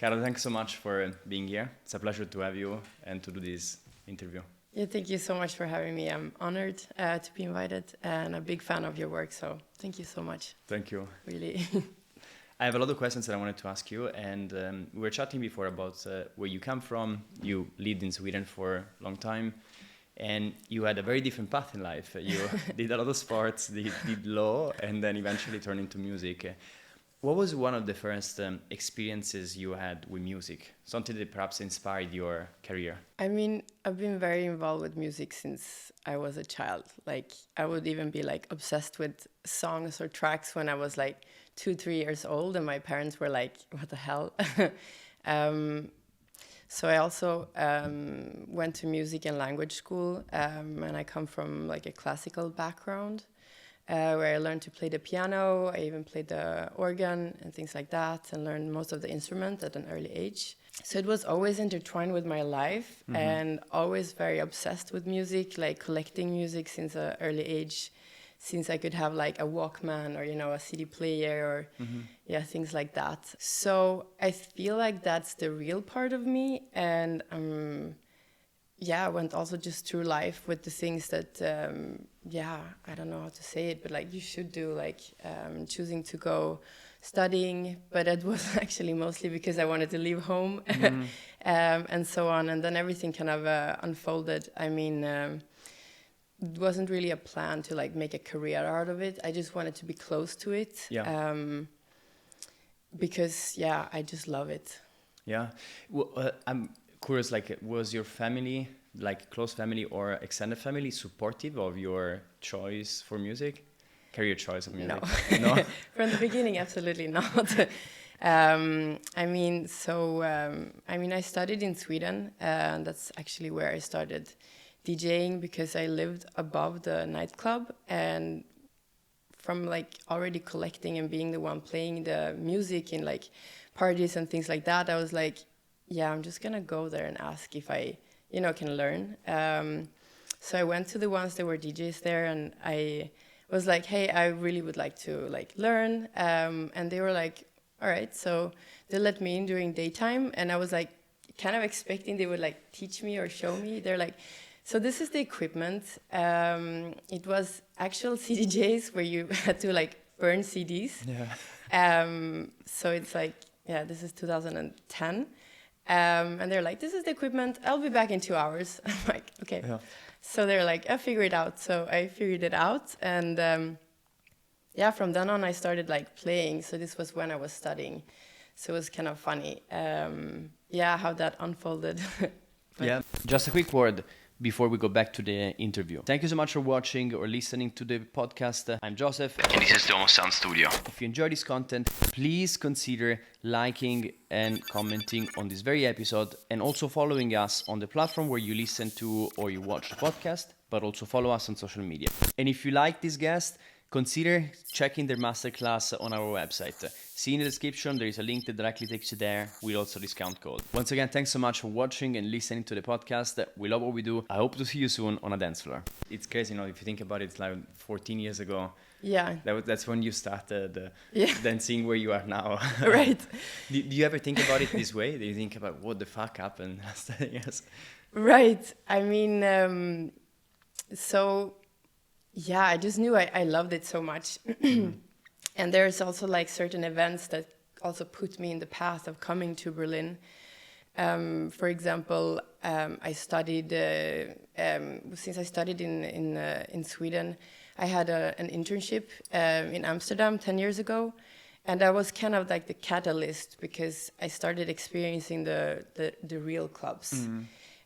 Carol, thanks so much for being here. It's a pleasure to have you and to do this interview. Yeah, thank you so much for having me. I'm honored to be invited and a big fan of your work. So thank you so much. Thank you. Really. I have a lot of questions that I wanted to ask you, and we were chatting before about where you come from. You lived in Sweden for a long time, and you had a very different path in life. You did a lot of sports, did law, and then eventually turned into music. What was one of the first experiences you had with music? Something that perhaps inspired your career? I mean, I've been very involved with music since I was a child. Like, I would even be like obsessed with songs or tracks when I was like 2, 3 years old, and my parents were like, what the hell? So I also went to music and language school, and I come from like a classical background, where I learned to play the piano. I even played the organ and things like that, and learned most of the instrument at an early age. So it was always intertwined with my life, and always very obsessed with music, like collecting music since an early age, since I could have like a Walkman or, a CD player or things like that. So I feel like that's the real part of me. And I went also just through life with the things that, I don't know how to say it, but like you should do, like choosing to go studying. But it was actually mostly because I wanted to leave home and so on. And then everything kind of unfolded. I mean, it wasn't really a plan to like make a career out of it. I just wanted to be close to it. Because I just love it. Yeah. Well, I'm curious, like, was your family, like close family or extended family, supportive of your choice for music? Career choice of music? No. From the beginning, absolutely not. I studied in Sweden, and that's actually where I started DJing, because I lived above the nightclub, and from like already collecting and being the one playing the music in like parties and things like that, I was like, I'm just gonna go there and ask if I, can learn. So I went to the ones that were DJs there, and I was like, hey, I really would like to like learn. And they were like, all right. So they let me in during daytime, and I was like kind of expecting they would like teach me or show me. They're like, so this is the equipment. It was actual CDJs where you had to like burn CDs. Yeah. So it's like, this is 2010. And they're like, this is the equipment. I'll be back in 2 hours. I'm like, okay. Yeah. So they're like, I'll figure it out. So I figured it out. And from then on, I started like playing. So this was when I was studying. So it was kind of funny. How that unfolded. Just a quick word before we go back to the interview. Thank you so much for watching or listening to the podcast. I'm Joseph, and this is the HoS Sound Studio. If you enjoy this content, please consider liking and commenting on this very episode, and also following us on the platform where you listen to or you watch the podcast, but also follow us on social media. And if you like this guest, consider checking their masterclass on our website. See in the description, there is a link that directly takes you there with also discount code. Once again, thanks so much for watching and listening to the podcast. We love what we do. I hope to see you soon on a dance floor. It's crazy, if you think about it, it's like 14 years ago. Yeah. That's when you started dancing where you are now. Right. Do you ever think about it this way? Do you think about what the fuck happened last 10 years? Right. I mean, I just knew I loved it so much. And there's also like certain events that also put me in the path of coming to Berlin. For example, I studied, since I studied in Sweden, I had an internship in Amsterdam 10 years ago. And I was kind of like the catalyst, because I started experiencing the real clubs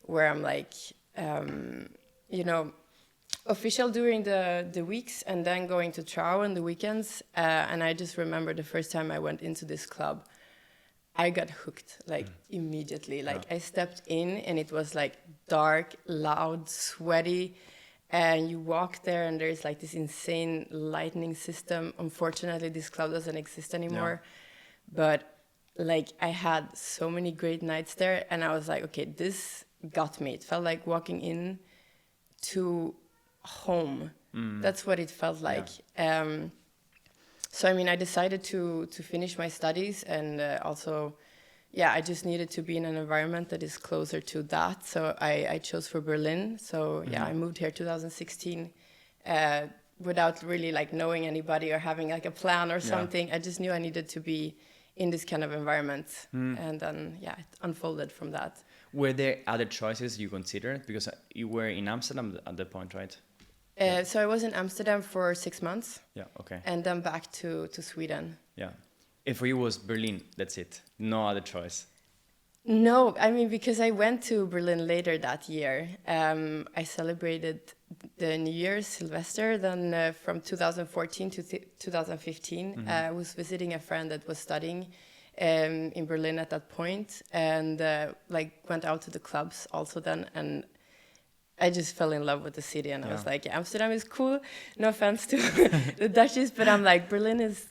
where I'm like, official during the weeks, and then going to Trau on the weekends. And I just remember the first time I went into this club, I got hooked like immediately. Like I stepped in, and it was like dark, loud, sweaty. And you walk there, and there's like this insane lighting system. Unfortunately, this club doesn't exist anymore. But like I had so many great nights there, and I was like, okay, this got me. It felt like walking in to home. That's what it felt like. So I mean, I decided to finish my studies, and also yeah, I just needed to be in an environment that is closer to that. So I chose for Berlin. So yeah, I moved here 2016 without really like knowing anybody or having like a plan or something. I just knew I needed to be in this kind of environment. And then, yeah, it unfolded from that. Were there other choices you considered? Because you were in Amsterdam at that point, right? So I was in Amsterdam for 6 months. Yeah, okay. And then back to Sweden. Yeah. And for you was Berlin, that's it. No other choice. No, I mean, because I went to Berlin later that year. I celebrated the New Year's, Sylvester, then from 2014 to 2015. I was visiting a friend that was studying in Berlin at that point, and like went out to the clubs also then, and I just fell in love with the city, and I was like, yeah, Amsterdam is cool. No offense to the Dutchies, but I'm like, Berlin is,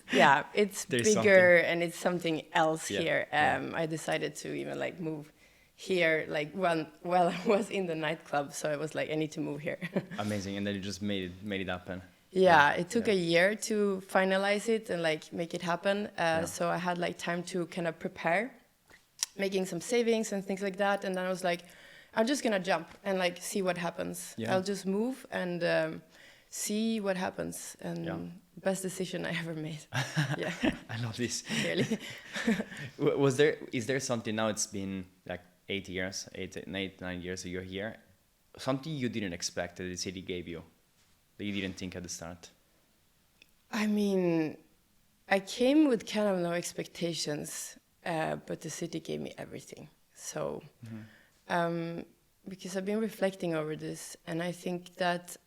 it's There's bigger something. and it's something else here. I decided to even like move here, like while I was in the nightclub. So I was like, I need to move here. Amazing, and then you just made it happen. Yeah, it took a year to finalize it and like make it happen. So I had like time to kind of prepare, making some savings and things like that. And then I was like, I'm just gonna jump and like see what happens. I'll just move and see what happens. And best decision I ever made. Yeah, I love this. really. Is there something now? It's been like 8 years, 9 years that you're here. Something you didn't expect that the city gave you, that you didn't think at the start. I mean, I came with kind of no expectations, but the city gave me everything. So. Because I've been reflecting over this, and I think that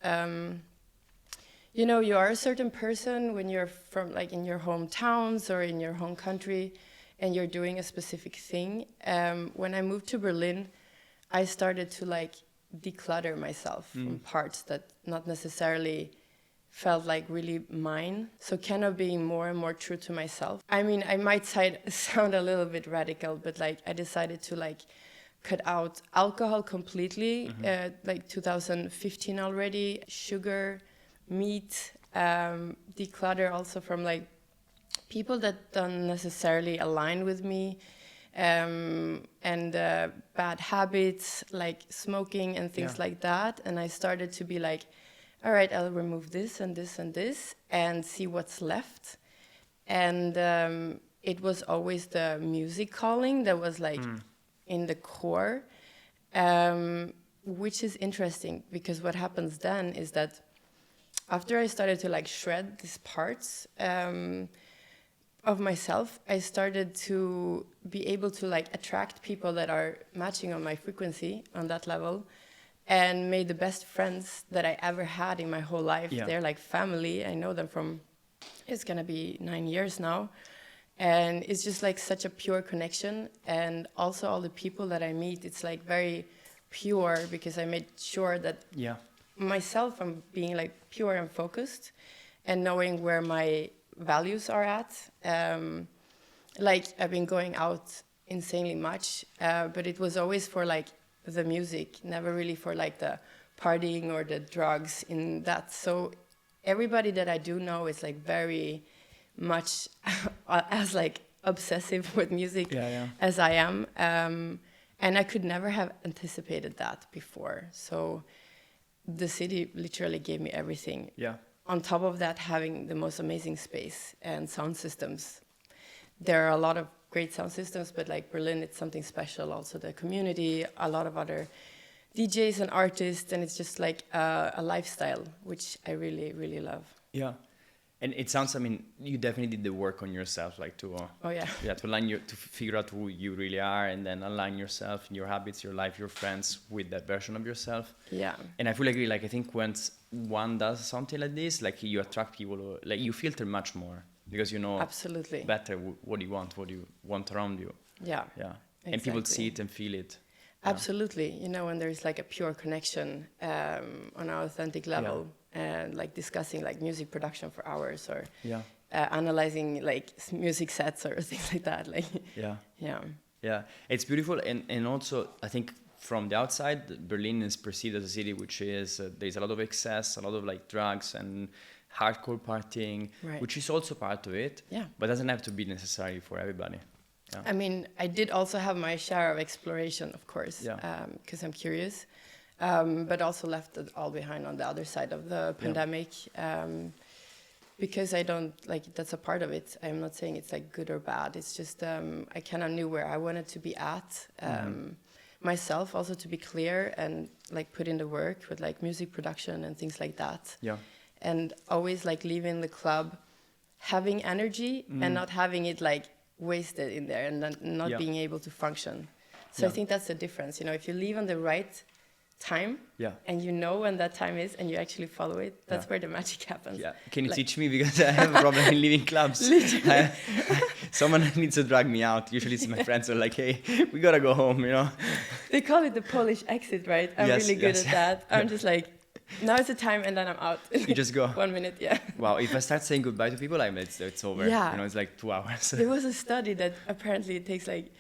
you know, you are a certain person when you're from like in your hometowns or in your home country, and you're doing a specific thing. When I moved to Berlin, I started to like declutter myself from parts that not necessarily felt like really mine. So kind of being more and more true to myself. I mean, I might sound a little bit radical, but like I decided to like cut out alcohol completely, like 2015 already, sugar, meat, declutter also from like people that don't necessarily align with me, and bad habits like smoking and things like that. And I started to be like, all right, I'll remove this and this and this and see what's left. And it was always the music calling that was like in the core, which is interesting because what happens then is that after I started to like shred these parts of myself, I started to be able to like attract people that are matching on my frequency on that level, and made the best friends that I ever had in my whole life. They're like family. I know them from, it's gonna be 9 years now. And it's just like such a pure connection. And also all the people that I meet, it's like very pure because I made sure that myself, I'm being like pure and focused and knowing where my values are at. Like I've been going out insanely much, but it was always for like the music, never really for like the partying or the drugs in that. So everybody that I do know is like very much as like obsessive with music as I am, and I could never have anticipated that before. So the city literally gave me everything. On top of that, having the most amazing space and sound systems. There are a lot of great sound systems, but like Berlin, it's something special. Also the community, a lot of other DJs and artists, and it's just like a lifestyle, which I really, really love. Yeah. And it sounds, I mean, you definitely did the work on yourself, like to to align to figure out who you really are, and then align yourself, your habits, your life, your friends with that version of yourself. Yeah. And I fully agree. Like I think once one does something like this, like you attract people, like you filter much more because you know absolutely better what you want around you. Yeah. Yeah. Exactly. And people see it and feel it. Absolutely. You know, when there's like a pure connection on an authentic level. And like discussing like music production for hours or analyzing like music sets or things like that. Like it's beautiful, and also I think from the outside Berlin is perceived as a city which is there's a lot of excess, a lot of like drugs and hardcore partying, which is also part of it, but doesn't have to be necessary for everybody. Yeah. I mean, I did also have my share of exploration, of course, Yeah. because I'm curious, but also left it all behind on the other side of the pandemic, because I don't, like, that's a part of it. I'm not saying it's like good or bad. It's just I kind of knew where I wanted to be at, myself, also to be clear and like put in the work with like music production and things like that. Yeah. And always like leaving the club having energy and not having it like wasted in there and then not being able to function. So I think that's the difference. You know, if you leave on the right time and you know when that time is and you actually follow it, that's where the magic happens. Yeah. Can you like, teach me, because I have a problem in leaving clubs. Someone needs to drag me out. Usually it's my friends who are like, hey, we gotta go home, you know. They call it the Polish exit, right? I'm really good at that. I'm just like, now is the time, and then I'm out. You just go. 1 minute, Wow, if I start saying goodbye to people, it's over. Yeah. You know, it's like 2 hours. There was a study that apparently it takes like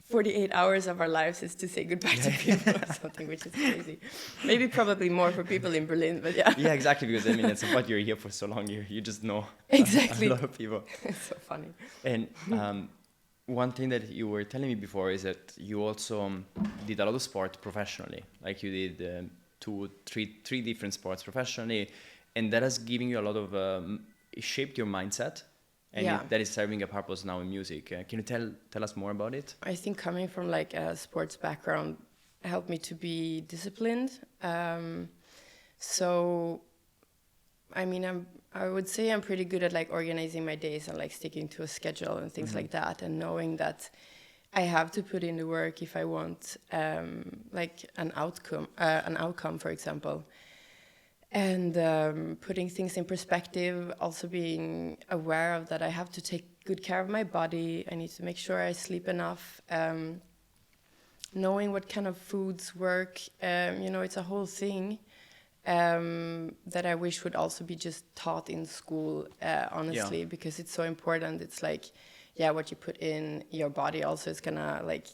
48 hours of our lives is to say goodbye to people or something, which is crazy. Maybe probably more for people in Berlin, but yeah. Yeah, exactly, because I mean, it's about you're here for so long, you just know exactly. a lot of people. It's so funny. And one thing that you were telling me before is that you also did a lot of sport professionally. Like you did three different sports professionally, and that has given you a lot of it shaped your mindset, and that is serving a purpose now in music. Can you tell us more about it? I think coming from like a sports background helped me to be disciplined. So I mean, I would say I'm pretty good at like organizing my days and like sticking to a schedule and things like that, and knowing that I have to put in the work if I want like an outcome, for example. And putting things in perspective, also being aware of that I have to take good care of my body. I need to make sure I sleep enough. Knowing what kind of foods work, you know, it's a whole thing that I wish would also be just taught in school, honestly, because it's so important. It's like, what you put in your body also is gonna, like,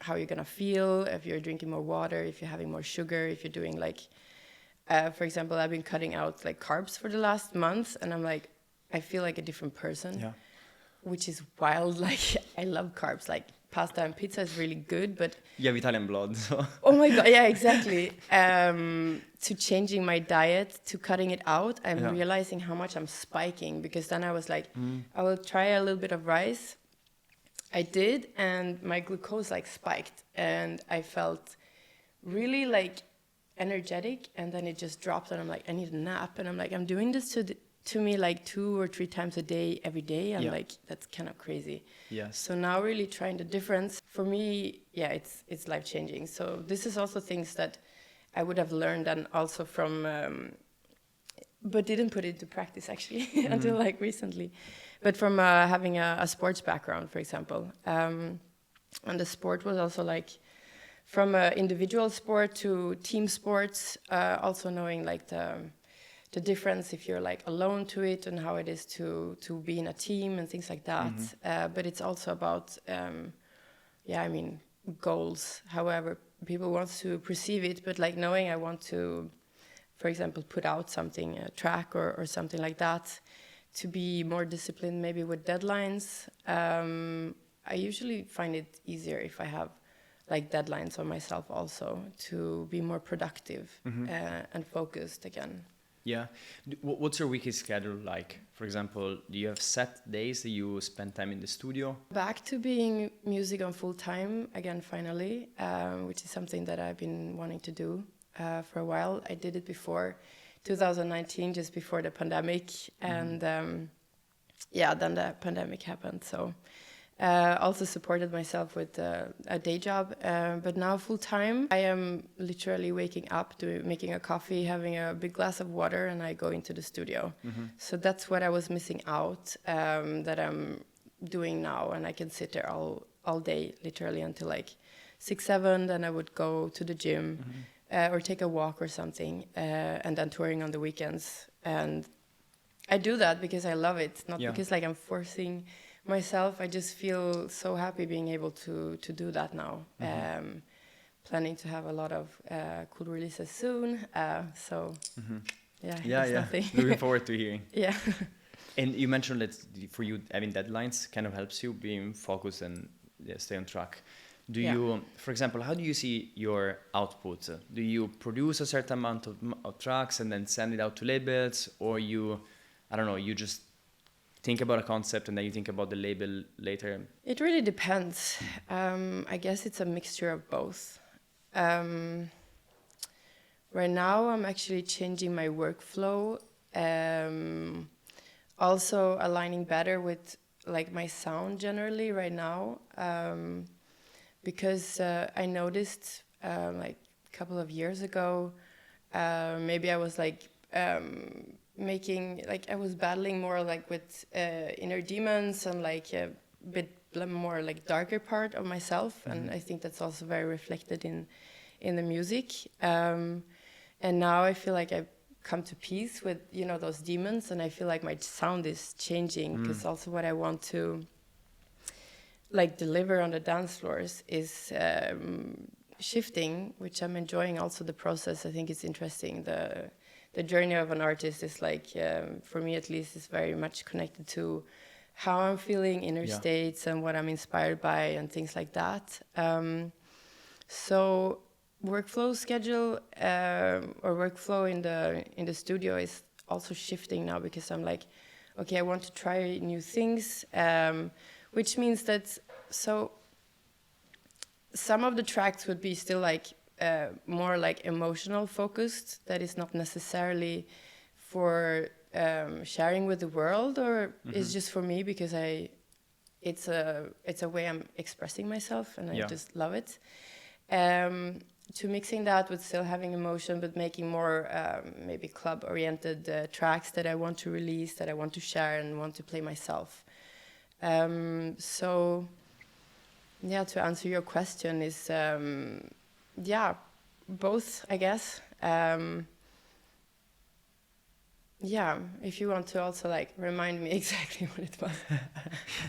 how you're gonna feel, if you're drinking more water, if you're having more sugar, if you're doing like, for example, I've been cutting out like carbs for the last month, and I'm like, I feel like a different person, which is wild. Like, I love carbs, like pasta and pizza is really good, but you have Italian blood, so oh my god, yeah, exactly. To changing my diet, to cutting it out, I'm realizing how much I'm spiking, because then I was like, I will try a little bit of rice. I did, and my glucose like spiked, and I felt really like energetic, and then it just dropped, and I'm like, I need a nap, and I'm like, I'm doing this to me like 2 or 3 times a day every day. I'm like, that's kind of crazy. So now really trying the difference for me, it's life changing. So this is also things that I would have learned, and also from but didn't put it into practice actually until like recently, but from having a sports background, for example, and the sport was also like from individual sport to team sports, also knowing like the difference if you're like alone to it, and how it is to be in a team and things like that. But it's also about, I mean, goals, however people want to perceive it, but like knowing I want to, for example, put out something, a track or something like that, to be more disciplined maybe with deadlines. I usually find it easier if I have like deadlines on myself also, to be more productive and focused again. Yeah. What's your weekly schedule like? For example, do you have set days that you spend time in the studio? Back to being music on full time again, finally, which is something that I've been wanting to do for a while. I did it before 2019, just before the pandemic. And then the pandemic happened. So also supported myself with a day job, but now full time. I am literally waking up, making a coffee, having a big glass of water, and I go into the studio. So that's what I was missing out, that I'm doing now, and I can sit there all day, literally until like 6, 7. Then I would go to the gym or take a walk or something, and then touring on the weekends. And I do that because I love it, not because like I'm forcing myself. I just feel so happy being able to do that now. Planning to have a lot of cool releases soon. Nothing. Looking forward to hearing. Yeah. And you mentioned that for you having deadlines kind of helps you being focused and stay on track. Do you, for example, how do you see your output? Do you produce a certain amount of tracks and then send it out to labels, or you, I don't know, you just think about a concept and then you think about the label later? It really depends. I guess it's a mixture of both. Right now, I'm actually changing my workflow, also aligning better with like my sound generally right now, because I noticed like a couple of years ago, maybe I was like making, like I was battling more like with inner demons and like a bit more like darker part of myself, and I think that's also very reflected in the music. And now I feel like I've come to peace with, you know, those demons, and I feel like my sound is changing, because also what I want to like deliver on the dance floors is shifting, which I'm enjoying also the process. I think it's interesting. The journey of an artist is like, for me at least, is very much connected to how I'm feeling, inner states, and what I'm inspired by, and things like that. So workflow schedule or workflow in the studio is also shifting now, because I'm like, okay, I want to try new things, which means that so some of the tracks would be still like more like emotional focused, that is not necessarily for sharing with the world, or it's just for me, because it's a way I'm expressing myself, and I just love it. To mixing that with still having emotion, but making more maybe club-oriented tracks that I want to release, that I want to share and want to play myself. So, yeah, to answer your question is, both, I guess. If you want to also like remind me exactly what it was.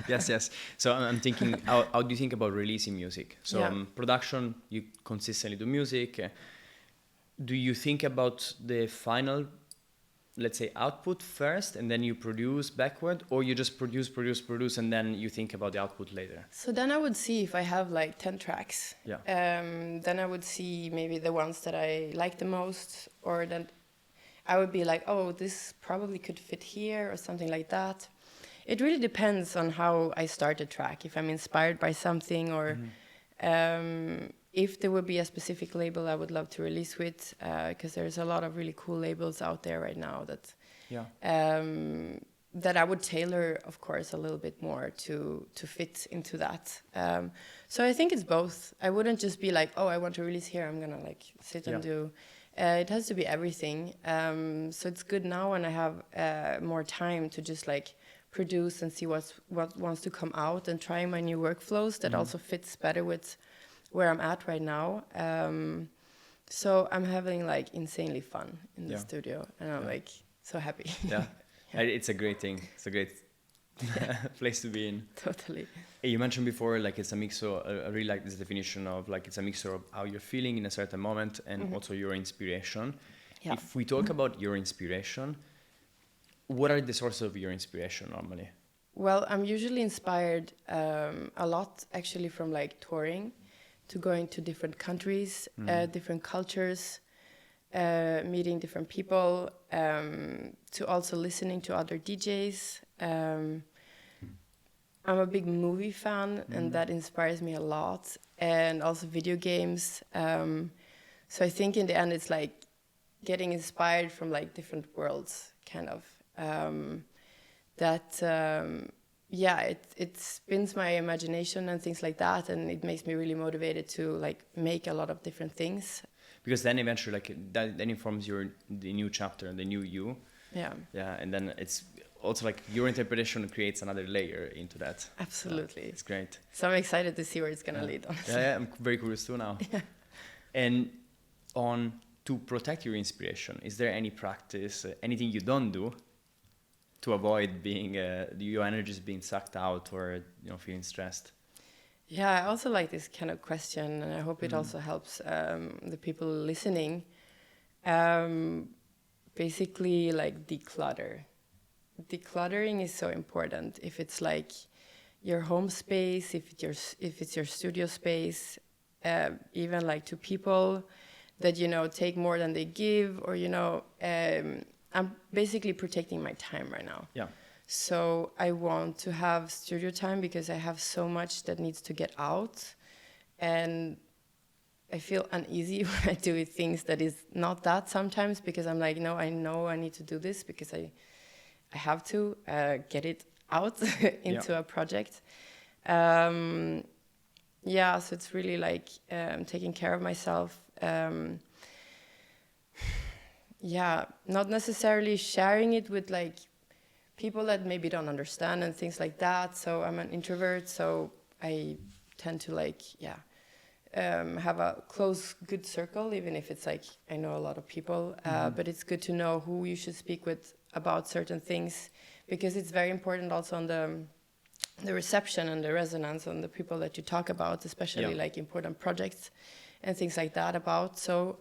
Yes. So I'm thinking, how do you think about releasing music? So production, you consistently do music. Do you think about the final, let's say, output first, and then you produce backward, or you just produce, and then you think about the output later? So then I would see if I have like 10 tracks. Yeah. Then I would see maybe the ones that I like the most, or that I would be like, oh, this probably could fit here, or something like that. It really depends on how I start a track, if I'm inspired by something, or if there would be a specific label I would love to release with, because there's a lot of really cool labels out there right now that that I would tailor, of course, a little bit more to fit into that. So I think it's both. I wouldn't just be like, oh, I want to release here, I'm gonna like sit and do. It has to be everything. So it's good now when I have more time to just like produce and see what wants to come out, and trying my new workflows that also fits better with where I'm at right now. So I'm having like insanely fun in the studio, and I'm like so happy. It's a great thing. It's a great place to be in. Totally. You mentioned before, like it's a mix of, I really like this definition of like it's a mixture of how you're feeling in a certain moment, and also your inspiration. Yeah. If we talk about your inspiration, what are the sources of your inspiration normally? Well, I'm usually inspired a lot actually from like touring, to going to different countries, different cultures, meeting different people, to also listening to other DJs. I'm a big movie fan, and that inspires me a lot, and also video games. So I think in the end it's like getting inspired from like different worlds, kind of. It spins my imagination and things like that, and it makes me really motivated to like make a lot of different things. Because then eventually, like that then informs the new chapter, the new you. Yeah, and then it's also like your interpretation creates another layer into that. Absolutely. It's great. So I'm excited to see where it's gonna lead on. Yeah, I'm very curious too now. And to protect your inspiration, is there any practice, anything you don't do to avoid being your energy is being sucked out, or feeling stressed? Yeah, I also like this kind of question, and I hope it also helps the people listening. Basically, like declutter. Decluttering is so important. If it's like your home space, if it's your studio space, even like to people that, you know, take more than they give, or, you know, I'm basically protecting my time right now. Yeah. So I want to have studio time because I have so much that needs to get out, and I feel uneasy when I do things that is not that sometimes, because I'm like, no, I know I need to do this because I have to get it out into a project. Yeah, so it's really like taking care of myself. Yeah, not necessarily sharing it with like people that maybe don't understand and things like that. So I'm an introvert, so I tend to like, have a close, good circle, even if it's like I know a lot of people. But it's good to know who you should speak with about certain things, because it's very important also on the reception and the resonance on the people that you talk about, especially like important projects and things like that about. So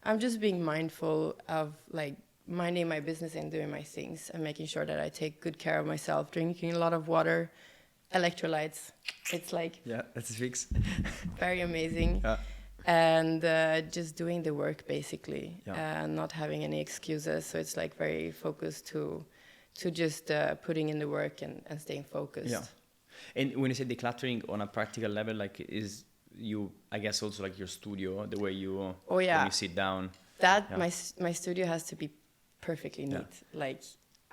I'm just being mindful of like minding my business and doing my things and making sure that I take good care of myself, drinking a lot of water, electrolytes. It's like that's a fix. very amazing. And just doing the work basically, and not having any excuses. So it's like very focused to just putting in the work and staying focused. Yeah. And when you say decluttering on a practical level, like is you, I guess also like your studio, the way you, when you sit down. My studio has to be perfectly neat, like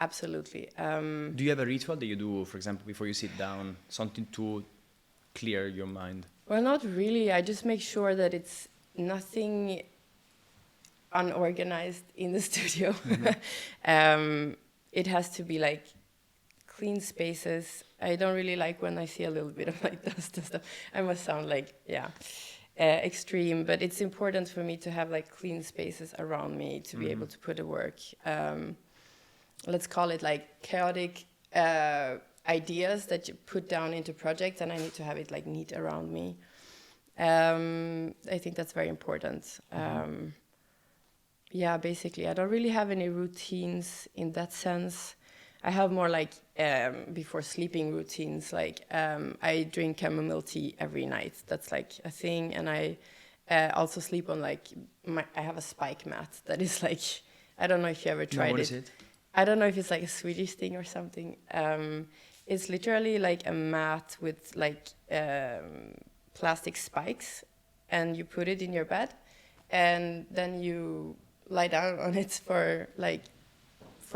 absolutely. Do you have a ritual that you do, for example, before you sit down, something to clear your mind? Well, not really. I just make sure that it's nothing unorganized in the studio. It has to be like clean spaces. I don't really like when I see a little bit of like dust and stuff. I must sound like, extreme, but it's important for me to have like clean spaces around me to be able to put the work. Let's call it like chaotic ideas that you put down into projects, and I need to have it like neat around me. I think that's very important. Basically, I don't really have any routines in that sense. I have more like before sleeping routines, like I drink chamomile tea every night. That's like a thing. And I also sleep on like, I have a spike mat that is like, I don't know if you ever tried what it. Is it? I don't know if it's like a Swedish thing or something. It's literally like a mat with like plastic spikes, and you put it in your bed, and then you lie down on it for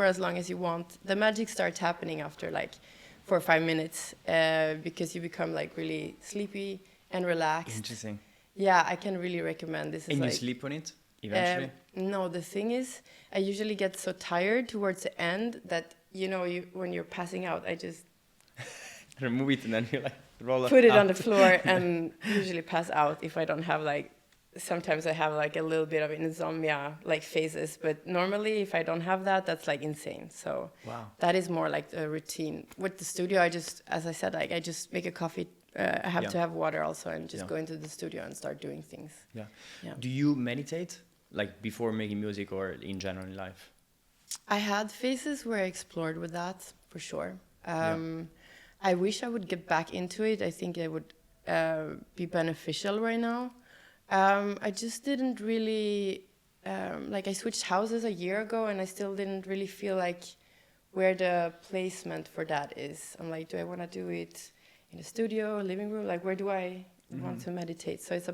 as long as you want. The magic starts happening after like 4 or 5 minutes, because you become like really sleepy and relaxed. Interesting. Yeah, I can really recommend this. And you sleep on it eventually? No, the thing is, I usually get so tired towards the end that, you know, when you're passing out, I just remove it and then you like roll it put it out on the floor and usually pass out if I don't have like, sometimes I have like a little bit of insomnia like phases, but normally if I don't have that, that's like insane. So that is more like the routine. With the studio, I just, as I said, like I just make a coffee. I have to have water also, and just go into the studio and start doing things. Do you meditate like before making music or in general in life? I had phases where I explored with that for sure. I wish I would get back into it. I think it would be beneficial right now. I just didn't really, like I switched houses a year ago, and I still didn't really feel like where the placement for that is. I'm like, do I want to do it in the studio, living room? Like, where do I want to meditate? So it's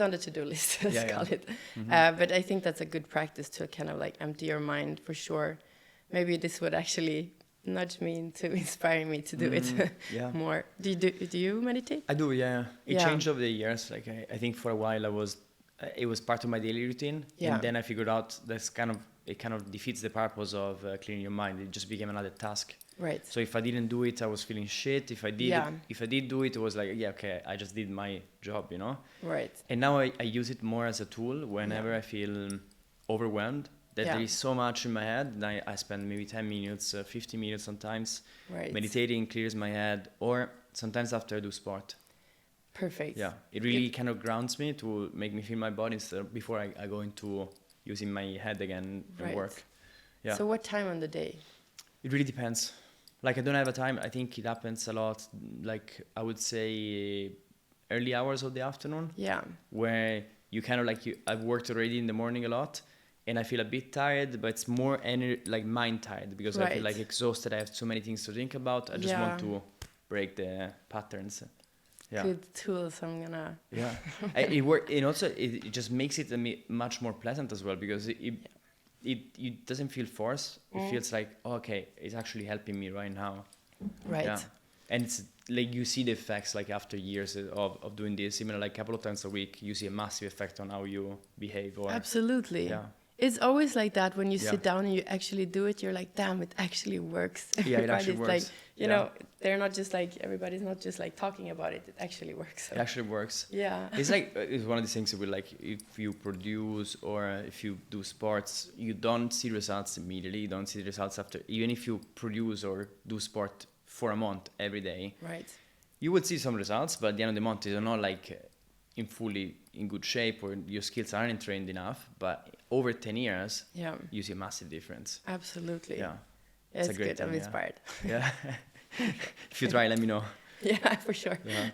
on the to-do list, let's call it. But I think that's a good practice to kind of like empty your mind for sure. Maybe this would actually nudge me into inspiring me to do it more. Do you meditate? I do, It changed over the years. Like I think for a while it was part of my daily routine, and then I figured out it kind of defeats the purpose of clearing your mind. It just became another task. Right. So if I didn't do it, I was feeling shit. If I did do it, it was like, I just did my job, you know? Right. And now I use it more as a tool whenever I feel overwhelmed. There is so much in my head, and I spend maybe 10 minutes, 15 minutes sometimes. Right. Meditating clears my head, or sometimes after I do sport. Perfect. Yeah, it really kind of grounds me to make me feel my body before I go into using my head again and work. Yeah. So what time on the day? It really depends. Like I don't have a time. I think it happens a lot. Like I would say early hours of the afternoon. Yeah. Where you kind of like I've worked already in the morning a lot, and I feel a bit tired, but it's more like mind tired because I feel like exhausted. I have so many things to think about. I just want to break the patterns. Yeah. Good tools. I'm gonna. Yeah. It work, and also it just makes it much more pleasant as well because it doesn't feel forced. It feels like, oh, okay, it's actually helping me right now. Right. Yeah. And it's like you see the effects like after years of doing this, even like a couple of times a week, you see a massive effect on how you behave. Or absolutely. Yeah. It's always like that when you sit down and you actually do it. You're like, damn, it actually works. Yeah, it actually works. Like, you know, they're not just like, everybody's not just like talking about it. It actually works. So. It actually works. Yeah. It's like, it's one of the things that we like, if you produce or if you do sports, you don't see results immediately. You don't see the results after, even if you produce or do sport for a month every day. Right. You would see some results, but at the end of the month, you're not like in good shape or your skills aren't trained enough. But over 10 years, you see a massive difference. Absolutely. Yeah. It's good. Thing, I'm inspired. Yeah. If you try, let me know. Yeah, for sure. Yeah.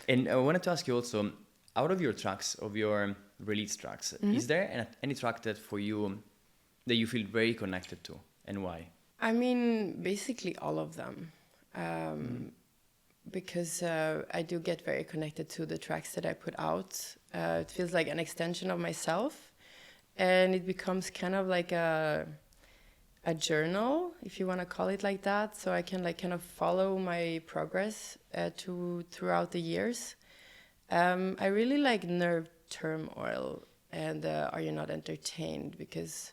And I wanted to ask you also, out of your tracks, of your release tracks, is there any track that for you, that you feel very connected to, and why? I mean, basically all of them. Because I do get very connected to the tracks that I put out. It feels like an extension of myself, and it becomes kind of like a journal, if you want to call it like that. So I can like kind of follow my progress throughout the years. I really like Nerve Turmoil and Are You Not Entertained, because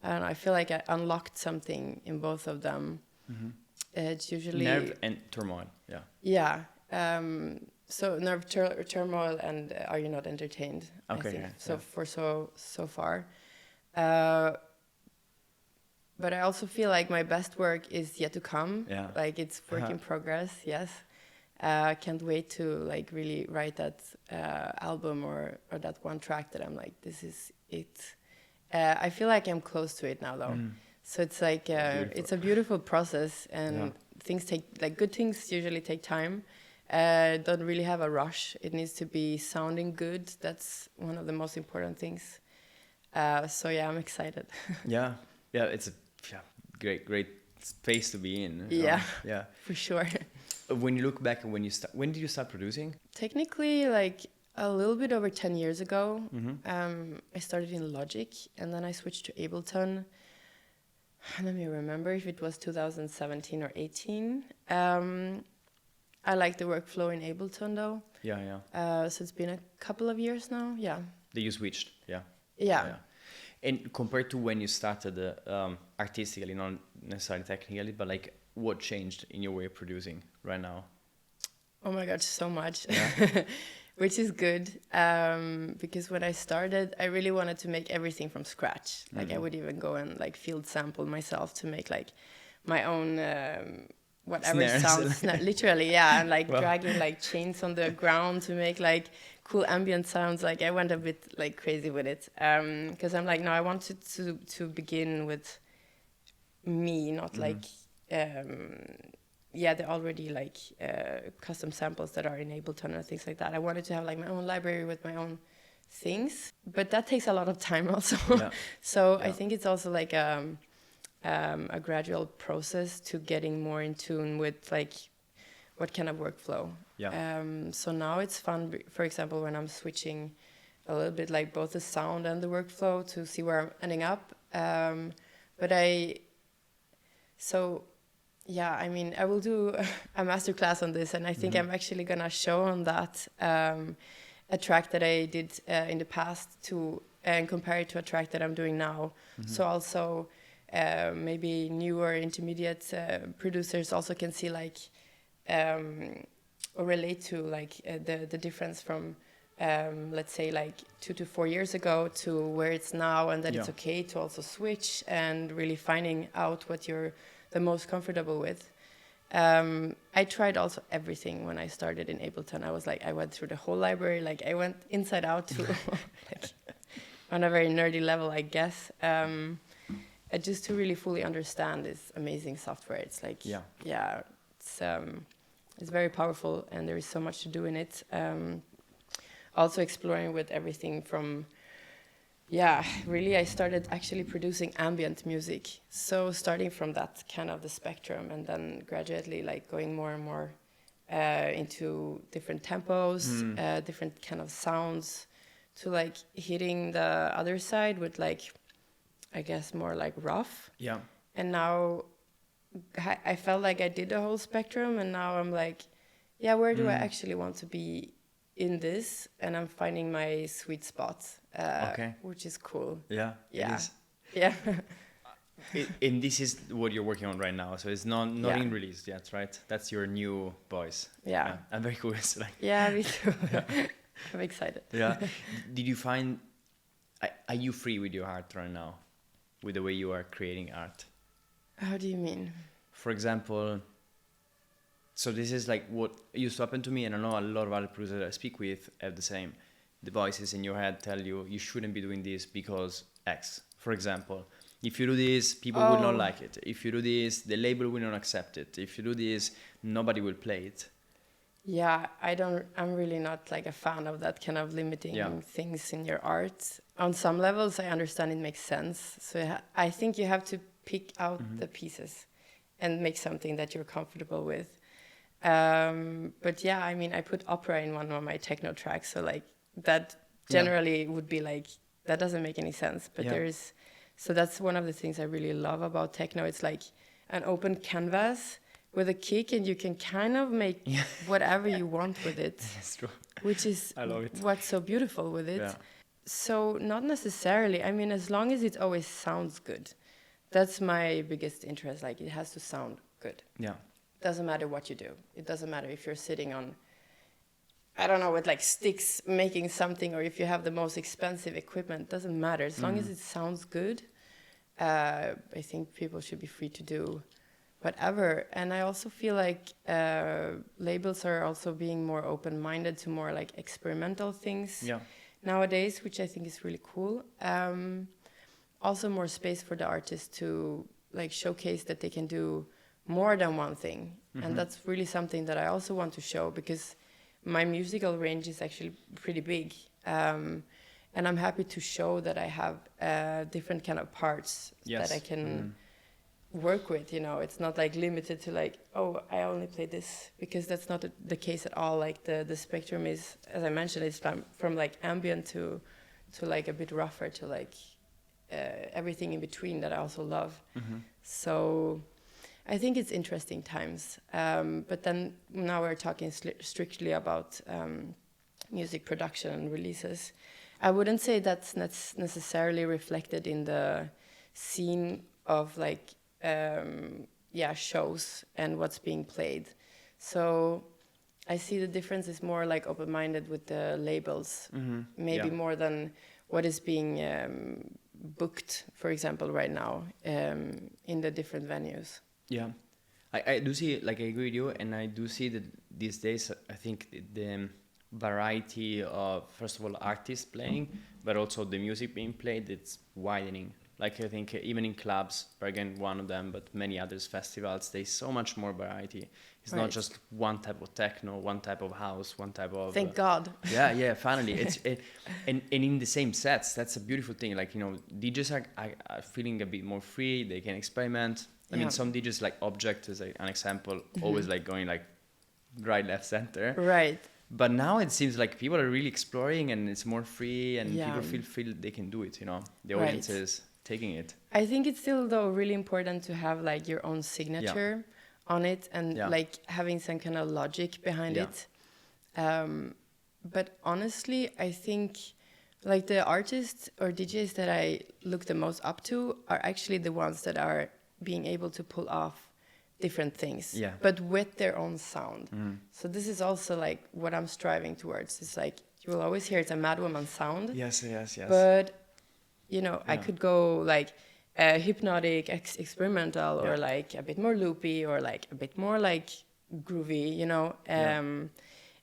I don't know, I feel like I unlocked something in both of them. It's usually Nerve and Turmoil. Yeah. Yeah. So Nerve Turmoil and Are You Not Entertained? Okay. I think. Yeah, so yeah. for so far. But I also feel like my best work is yet to come. Yeah. Like it's work in progress. Yes. Can't wait to like really write that album or that one track that I'm like, this is it. I feel like I'm close to it now though. So it's like it's a beautiful process, and things take like good things usually take time. Don't really have a rush. It needs to be sounding good. That's one of the most important things. So yeah, I'm excited. Yeah, it's a great space to be in. Yeah, yeah, for sure. When you look back, when did you start producing? Technically, like a little bit over 10 years ago. I started in Logic, and then I switched to Ableton. Let me remember if it was 2017 or 18. I like the workflow in Ableton though. Yeah. So it's been a couple of years now. Yeah. That you switched. Yeah. Yeah. And compared to when you started artistically, not necessarily technically, but like what changed in your way of producing right now? Oh my God, so much. Yeah. Which is good, because when I started, I really wanted to make everything from scratch. Like I would even go and like field sample myself to make like my own whatever sounds, literally, yeah, and like dragging like chains on the ground to make like cool ambient sounds. Like I went a bit like crazy with it, because I'm like, no, I wanted to begin with me, not like. They're already like custom samples that are in Ableton and things like that. I wanted to have like my own library with my own things, but that takes a lot of time also. I think it's also like a gradual process to getting more in tune with like what kind of workflow. So now it's fun, for example, when I'm switching a little bit like both the sound and the workflow to see where I'm ending up. I mean, I will do a masterclass on this, and I think I'm actually going to show on that a track that I did in the past and compare it to a track that I'm doing now. So also maybe newer intermediate producers also can see like or relate to like the difference from let's say like 2 to 4 years ago to where it's now, and that it's okay to also switch and really finding out what you're the most comfortable with. I tried also everything when I started in Ableton. I was like, I went through the whole library, like I went inside out to like, on a very nerdy level, I guess. just to really fully understand this amazing software. It's like, it's very powerful, and there is so much to do in it. Also exploring with everything from, really I started actually producing ambient music. So starting from that kind of the spectrum, and then gradually like going more and more into different tempos, different kind of sounds, to like hitting the other side with like, I guess more like rough. Yeah. And now I felt like I did the whole spectrum, and now I'm like, where do I actually want to be in this? And I'm finding my sweet spot, which is cool. Yeah. Yeah. It is. Yeah. And this is what you're working on right now, so it's not in release yet, right? That's your new voice. Yeah. I'm very curious. Like. Yeah, me too. I'm excited. Yeah. Did you find? Are you free with your art right now, with the way you are creating art? How do you mean? For example, so this is like what used to happen to me, and I know a lot of other producers I speak with have the same. The voices in your head tell you shouldn't be doing this because X. For example, if you do this, people will not like it. If you do this, the label will not accept it. If you do this, nobody will play it. Yeah, I'm really not like a fan of that kind of limiting things in your art. On some levels, I understand it makes sense. So I think you have to pick out the pieces and make something that you're comfortable with. But yeah, I mean, I put opera in one of my techno tracks. So like that generally would be like, that doesn't make any sense. But so that's one of the things I really love about techno. It's like an open canvas with a kick, and you can kind of make whatever you want with it. That's true. Which is I love it. What's so beautiful with it. Yeah. So not necessarily. I mean, as long as it always sounds good. That's my biggest interest. Like, it has to sound good. Yeah. Doesn't matter what you do. It doesn't matter if you're sitting on, I don't know, with like sticks making something, or if you have the most expensive equipment. Doesn't matter. As long as it sounds good, I think people should be free to do whatever. And I also feel like labels are also being more open-minded to more like experimental things nowadays, which I think is really cool. Also more space for the artist to like showcase that they can do more than one thing. And that's really something that I also want to show, because my musical range is actually pretty big. And I'm happy to show that I have different kind of parts that I can work with, you know. It's not like limited to like, oh, I only play this, because that's not the case at all. Like the spectrum is, as I mentioned, it's from like ambient to like a bit rougher to like everything in between that I also love. So I think it's interesting times. But then now we're talking strictly about music production and releases. I wouldn't say that's necessarily reflected in the scene of like shows and what's being played. So I see the difference is more like open-minded with the labels, maybe more than what is being booked, for example, right now in the different venues. Yeah, I do see, like, I agree with you, and I do see that these days, I think the variety of, first of all, artists playing, but also the music being played, it's widening. Like, I think even in clubs, Bergen one of them, but many others, festivals, there's so much more variety. It's not just one type of techno, one type of house, one type of... Thank God. Yeah, finally. And in the same sets, that's a beautiful thing. Like, you know, DJs are feeling a bit more free, they can experiment. I mean, some DJs, like Object is an example, always like going like right, left, center. Right. But now it seems like people are really exploring, and it's more free, and people feel they can do it, you know. The audience is taking it. I think it's still, though, really important to have like your own signature on it, and like having some kind of logic behind it. But honestly, I think like the artists or DJs that I look the most up to are actually the ones that are being able to pull off different things, but with their own sound. So this is also like what I'm striving towards. It's like you will always hear it's a madwoman sound. Yes. But you know, I could go like hypnotic, experimental, or like a bit more loopy, or like a bit more like groovy, you know.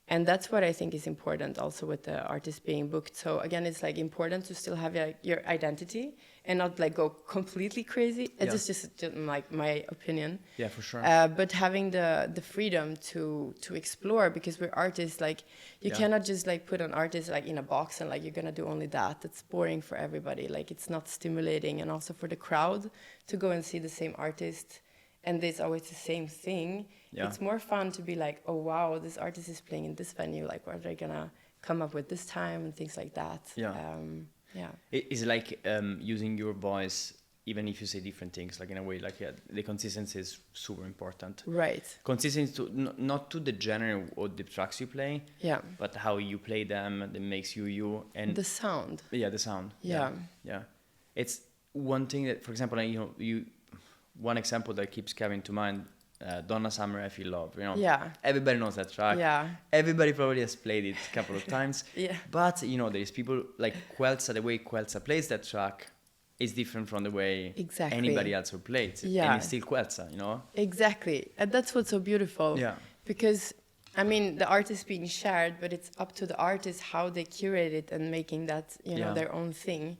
And that's what I think is important also with the artist being booked. So again, it's like important to still have your identity and not like go completely crazy. It's just like my opinion. Yeah, for sure. But having the freedom to explore, because we're artists, like you cannot just like put an artist like in a box and like you're gonna do only that. That's boring for everybody. Like it's not stimulating, and also for the crowd to go and see the same artist and it's always the same thing. Yeah. It's more fun to be like, oh wow, this artist is playing in this venue. Like, what are they gonna come up with this time and things like that. Yeah. It's like using your voice, even if you say different things. Like in a way, like the consistency is super important. Right. Consistency to not to the genre or the tracks you play. Yeah. But how you play them that makes you and the sound. Yeah, the sound. Yeah. Yeah. It's one thing that, for example, one example that keeps coming to mind, Donna Summer, I Feel Love, Yeah. Everybody knows that track. Yeah. Everybody probably has played it a couple of times. Yeah. But, there's people like Quelza, the way Quelza plays that track is different from the way anybody else who plays it. Yeah. And it's still Quelza, Exactly. And that's what's so beautiful. Yeah. Because, the art is being shared, but it's up to the artist how they curate it and making that, their own thing.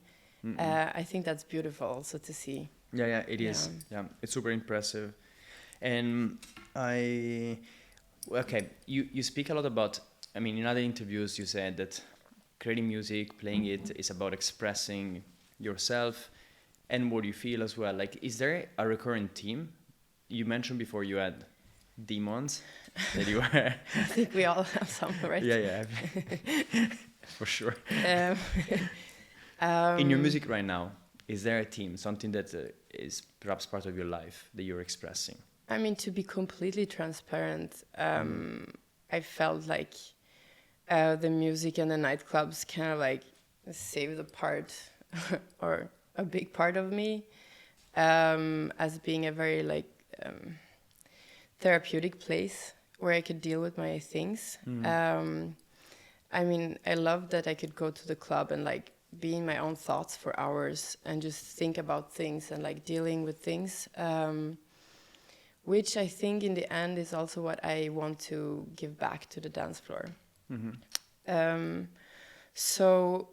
I think that's beautiful also to see. Yeah, it is. Yeah, it's super impressive. And you speak a lot about, in other interviews you said that creating music, playing it is about expressing yourself and what you feel as well. Like, is there a recurrent theme? You mentioned before you had demons that you were... I think we all have some, right? Yeah. For sure. In your music right now, is there a theme, something that is perhaps part of your life that you're expressing? To be completely transparent, I felt like the music and the nightclubs kind of like saved a part or a big part of me as being a very like therapeutic place where I could deal with my things. I loved that I could go to the club and like be in my own thoughts for hours and just think about things and like dealing with things, which I think in the end is also what I want to give back to the dance floor. So,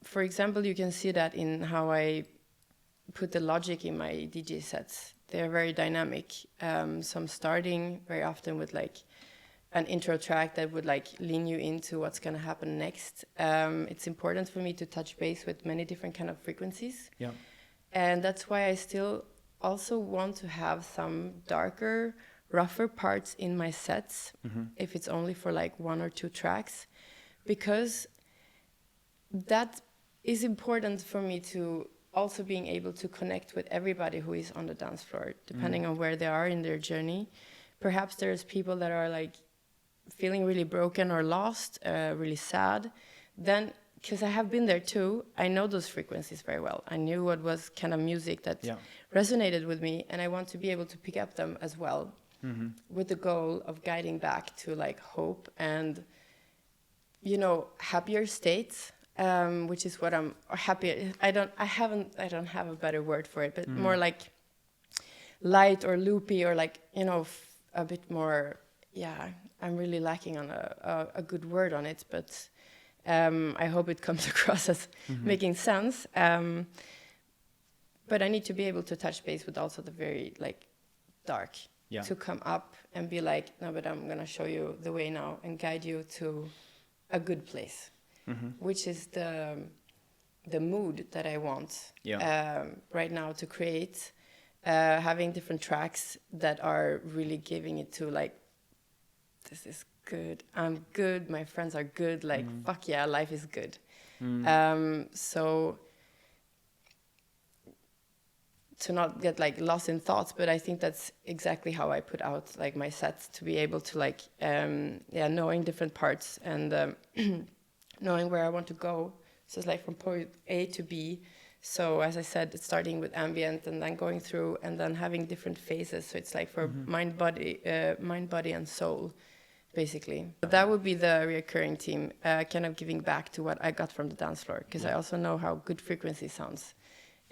for example, you can see that in how I put the logic in my DJ sets. They're very dynamic. So I'm starting very often with like an intro track that would like lean you into what's going to happen next. It's important for me to touch base with many different kind of frequencies. Yeah. And that's why I still also want to have some darker, rougher parts in my sets, if it's only for like 1 or 2 tracks, because that is important for me to also being able to connect with everybody who is on the dance floor, depending on where they are in their journey. Perhaps there's people that are like feeling really broken or lost, really sad, then, because I have been there too, I know those frequencies very well. I knew what was kind of music that resonated with me, and I want to be able to pick up them as well, with the goal of guiding back to like hope and, happier states, which is what I'm happy. I don't have a better word for it, but more like light or loopy or like, a bit more, I'm really lacking on a good word on it, but I hope it comes across as making sense. But I need to be able to touch base with also the very like dark, to come up and be like, no, but I'm going to show you the way now and guide you to a good place, which is the mood that I want right now to create, having different tracks that are really giving it to like, this is good, I'm good, my friends are good, like, fuck yeah, life is good. So to not get like lost in thoughts, but I think that's exactly how I put out like my sets, to be able to like, knowing different parts and knowing where I want to go. So it's like from point A to B. So as I said, it's starting with ambient and then going through and then having different phases. So it's like for mind, body, and soul, basically. But that would be the recurring theme, kind of giving back to what I got from the dance floor, because I also know how good frequency sounds.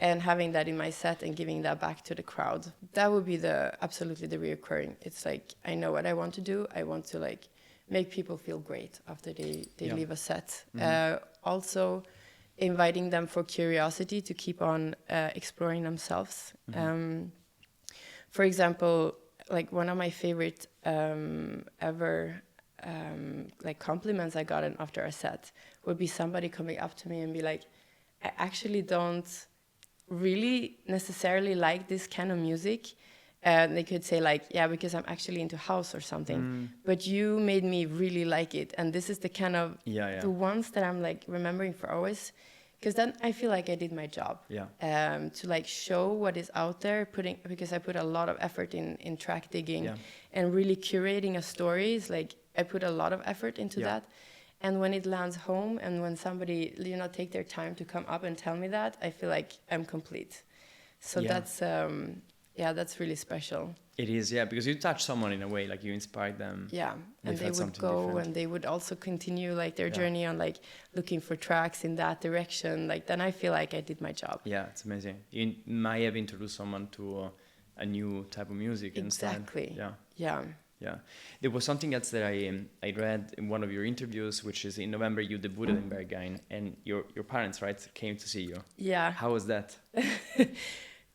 And having that in my set and giving that back to the crowd, that would be absolutely the reoccurring. It's like, I know what I want to do. I want to like make people feel great after they leave a set. Also inviting them for curiosity to keep on exploring themselves. For example, like one of my favorite ever like compliments I got after a set would be somebody coming up to me and be like, I actually don't really necessarily like this kind of music. They could say like, yeah, because I'm actually into house or something, but you made me really like it. And this is the kind of the ones that I'm like remembering for always, because then I feel like I did my job. To like show what is out there, because I put a lot of effort in track digging and really curating a story. Is like I put a lot of effort into that. And when it lands home and when somebody, you know, take their time to come up and tell me that, I feel like I'm complete. So that's really special. It is, because you touch someone in a way, like you inspired them. And they would go different. And they would also continue like their journey on like looking for tracks in that direction. Like then I feel like I did my job. Yeah, it's amazing. You might have introduced someone to a new type of music. Exactly. Yeah. There was something else that I read in one of your interviews, which is in November you debuted in Berghain, and your parents, right, came to see you. Yeah. How was that?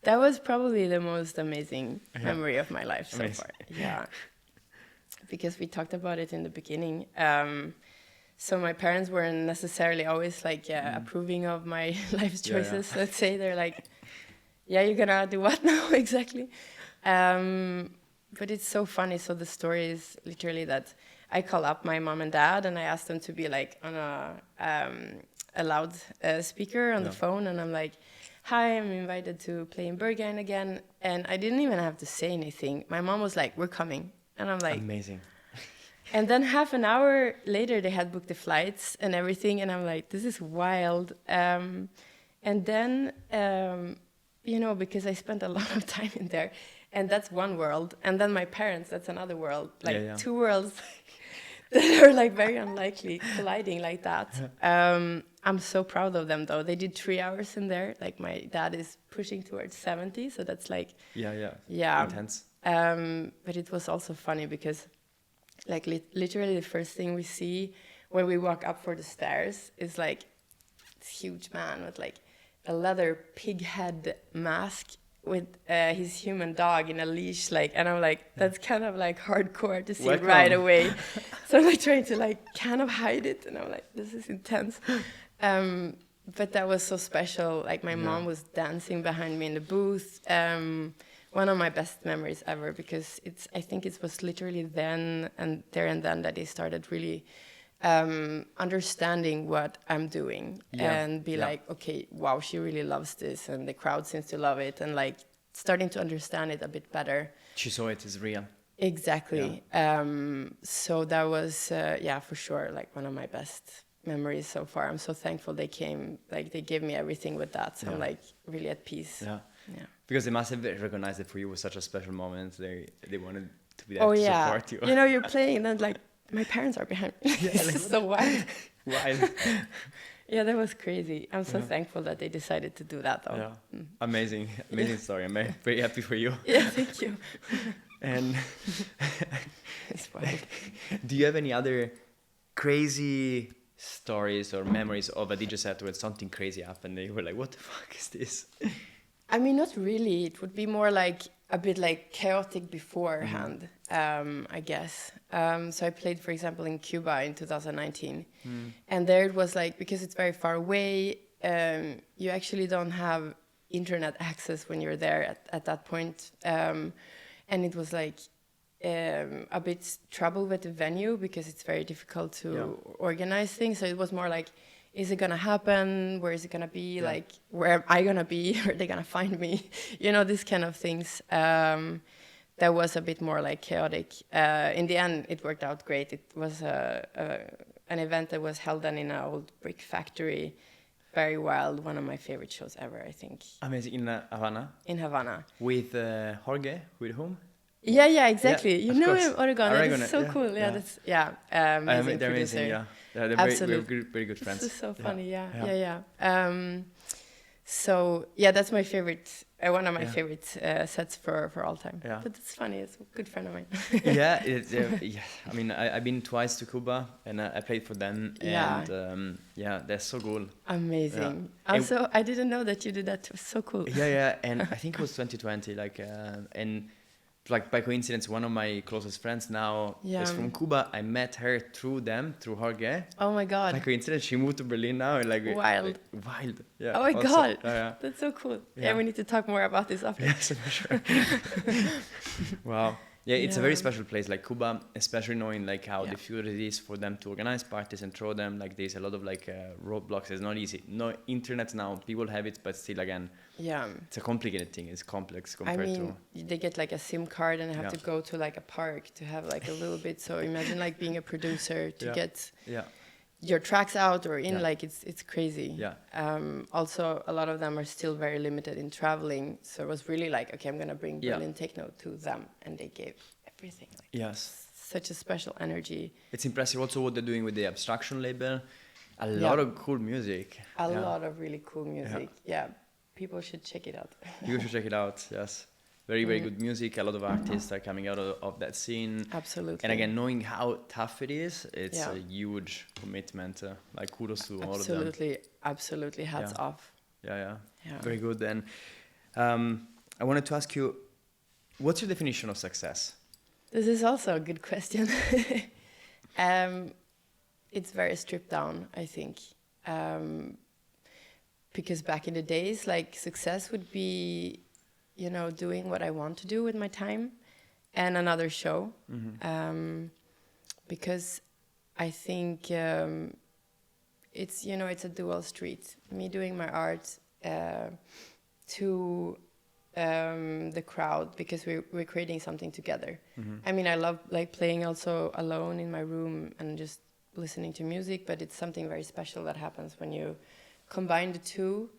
That was probably the most amazing memory of my life so far. Yeah. Because we talked about it in the beginning. So my parents weren't necessarily always like approving of my life choices. Let's say they're like, yeah, you're gonna do what now exactly? But it's so funny. So the story is literally that I call up my mom and dad and I ask them to be like on a loud speaker on the phone, and I'm like, hi, I'm invited to play in Berghain again. And I didn't even have to say anything. My mom was like, we're coming. And I'm like, amazing. And then half an hour later, they had booked the flights and everything. And I'm like, this is wild. And then, you know, because I spent a lot of time in there, and that's one world. And then my parents, that's another world. Like two worlds that are like very unlikely colliding like that. I'm so proud of them though. They did 3 hours in there. Like my dad is pushing towards 70, so that's like intense. But it was also funny because like literally the first thing we see when we walk up for the stairs is like this huge man with like a leather pig head mask with his human dog in a leash, like, and I'm like, that's kind of like hardcore to see right away. So I'm like trying to like kind of hide it, and I'm like, this is intense. But that was so special. Like my mom was dancing behind me in the booth. One of my best memories ever, because I think it was literally then and then that they started really understanding what I'm doing and be like, okay, wow, she really loves this, and the crowd seems to love it, and like starting to understand it a bit better. She saw it as real. Exactly. So that was, for sure, like one of my best memories so far. I'm so thankful they came, like they gave me everything with that. So I'm like really at peace. Yeah. Because they must have recognized it for you was such a special moment. They wanted to be there to support you. You know, you're playing and then like, my parents are behind me. It's so wild. Yeah, that was crazy. I'm so thankful that they decided to do that, though. Yeah. Amazing story. I'm very happy for you. Yeah, thank you. And it's wild. Do you have any other crazy stories or memories of a DJ set where something crazy happened and you were like, what the fuck is this? I mean, not really. It would be more like a bit like chaotic beforehand, I guess. So I played, for example, in Cuba in 2019. And there it was like, because it's very far away, you actually don't have internet access when you're there at that point. And it was like a bit trouble with the venue because it's very difficult to organize things. So it was more like, is it going to happen? Where is it going to be? Like, where am I going to be? Are they going to find me? You know, these kind of things. That was a bit more like chaotic. In the end, it worked out great. It was an event that was held in an old brick factory. Very wild. One of my favorite shows ever, I think. Amazing. In Havana? In Havana. With Jorge? With whom? Yeah, exactly. You know him, Oregon. That's so cool. Amazing. They're amazing, They're very good friends. This is so funny, So yeah, that's my favorite, one of my Yeah. favorite sets for all time. Yeah. But it's funny, it's a good friend of mine. Yeah, yeah. I mean, I've been twice to Cuba and I played for them, Yeah. and yeah, they're so cool. Amazing. Yeah. Also, I didn't know that you did that too. So cool. Yeah, and I think it was 2020, and like by coincidence, one of my closest friends now Yeah. is from Cuba. I met her through Jorge. Oh my God. By coincidence, she moved to Berlin now, and Wild. wild. Yeah. Oh my also, God. yeah. That's so cool. Yeah. Yeah, we need to talk more about this after. Yes, for sure. Wow. Yeah, it's a very Yeah. special place, like Cuba, especially knowing like how Yeah. difficult it is for them to organize parties and throw them. Like there's a lot of roadblocks. It's not easy. No internet now. People have it, but still, again, Yeah. it's a complicated thing. It's complex I compared mean, they get like a SIM card and have Yeah. to go to like a park to have like a little bit. So imagine like being a producer to Yeah. get Yeah. your tracks out or in, Yeah. like it's crazy. Yeah. Also, a lot of them are still very limited in traveling. So it was really like, okay, I'm gonna bring Yeah. Berlin Techno to them, and they gave everything. Like, Yes. such a special energy. It's impressive also what they're doing with the Abstraction label. A Yeah. lot of cool music. A Yeah. lot of really cool music. Yeah. People should check it out. You should check it out. Yes. Very, very good music. A lot of artists are coming out of that scene. Absolutely. And again, knowing how tough it is, it's Yeah. a huge commitment. Like kudos to all of them. Absolutely, absolutely. Hats Yeah. off. Yeah. Yeah. Very good. And I wanted to ask you, what's your definition of success? This is also a good question. It's very stripped down, I think. Because back in the days, like success would be, doing what I want to do with my time and another show. Because I think it's, it's a dual street. Me doing my art to the crowd, because we're creating something together. I mean, I love like playing also alone in my room and just listening to music, but it's something very special that happens when you combine the two,